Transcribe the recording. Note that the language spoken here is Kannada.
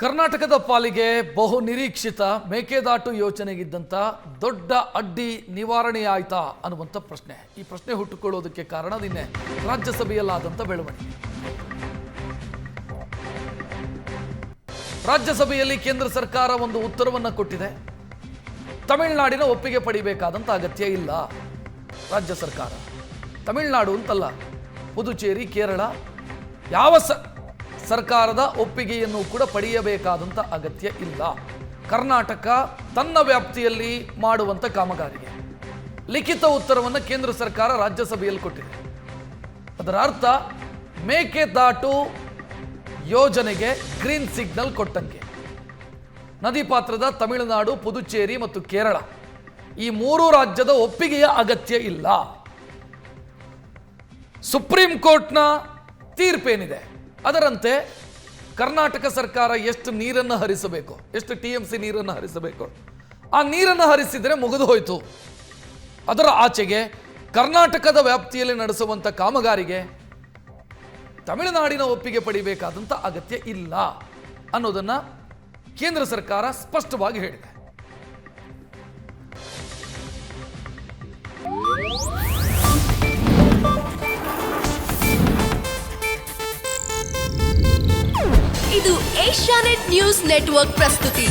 ಕರ್ನಾಟಕದ ಪಾಲಿಗೆ ಬಹು ನಿರೀಕ್ಷಿತ ಮೇಕೆದಾಟು ಯೋಜನೆಗಿದ್ದಂಥ ದೊಡ್ಡ ಅಡ್ಡಿ ನಿವಾರಣೆಯಾಯ್ತಾ ಅನ್ನುವಂಥ ಪ್ರಶ್ನೆ. ಈ ಪ್ರಶ್ನೆ ಹುಟ್ಟುಕೊಳ್ಳೋದಕ್ಕೆ ಕಾರಣ ನಿನ್ನೆ ರಾಜ್ಯಸಭೆಯಲ್ಲಾದಂಥ ಬೆಳವಣಿಗೆ. ರಾಜ್ಯಸಭೆಯಲ್ಲಿ ಕೇಂದ್ರ ಸರ್ಕಾರ ಒಂದು ಉತ್ತರವನ್ನು ಕೊಟ್ಟಿದೆ. ತಮಿಳುನಾಡಿನ ಒಪ್ಪಿಗೆ ಪಡಿಬೇಕಾದಂಥ ಅಗತ್ಯ ಇಲ್ಲ. ರಾಜ್ಯ ಸರ್ಕಾರ ತಮಿಳುನಾಡು ಅಂತಲ್ಲ, ಪುದುಚೇರಿ, ಕೇರಳ ಯಾವ ಸರ್ಕಾರದ ಒಪ್ಪಿಗೆಯನ್ನು ಕೂಡ ಪಡೆಯಬೇಕಾದಂಥ ಅಗತ್ಯ ಇಲ್ಲ. ಕರ್ನಾಟಕ ತನ್ನ ವ್ಯಾಪ್ತಿಯಲ್ಲಿ ಮಾಡುವಂಥ ಕಾಮಗಾರಿಗೆ ಲಿಖಿತ ಉತ್ತರವನ್ನು ಕೇಂದ್ರ ಸರ್ಕಾರ ರಾಜ್ಯಸಭೆಯಲ್ಲಿ ಕೊಟ್ಟಿದೆ. ಅದರ ಅರ್ಥ ಮೇಕೆದಾಟು ಯೋಜನೆಗೆ ಗ್ರೀನ್ ಸಿಗ್ನಲ್ ಕೊಟ್ಟಂಗೆ. ನದಿ ಪಾತ್ರದ ತಮಿಳುನಾಡು, ಪುದುಚೇರಿ ಮತ್ತು ಕೇರಳ ಈ ಮೂರು ರಾಜ್ಯದ ಒಪ್ಪಿಗೆಯ ಅಗತ್ಯ ಇಲ್ಲ. ಸುಪ್ರೀಂ ಕೋರ್ಟ್ನ ತೀರ್ಪೇನಿದೆ ಅದರಂತೆ ಕರ್ನಾಟಕ ಸರ್ಕಾರ ಎಷ್ಟು ನೀರನ್ನು ಹರಿಸಬೇಕು, ಎಷ್ಟು TMC ನೀರನ್ನು ಹರಿಸಬೇಕು, ಆ ನೀರನ್ನು ಹರಿಸಿದರೆ ಮುಗಿದು ಹೋಯಿತು. ಅದರ ಆಚೆಗೆ ಕರ್ನಾಟಕದ ವ್ಯಾಪ್ತಿಯಲ್ಲಿ ನಡೆಸುವಂಥ ಕಾಮಗಾರಿಗೆ ತಮಿಳುನಾಡಿನ ಒಪ್ಪಿಗೆ ಪಡಿಬೇಕಾದಂಥ ಅಗತ್ಯ ಇಲ್ಲ ಅನ್ನೋದನ್ನು ಕೇಂದ್ರ ಸರ್ಕಾರ ಸ್ಪಷ್ಟವಾಗಿ ಹೇಳಿದೆ. ಇದು ಏಷ್ಯಾನೆಟ್ ನ್ಯೂಸ್ ನೆಟ್ವರ್ಕ್ ಪ್ರಸ್ತುತಿ.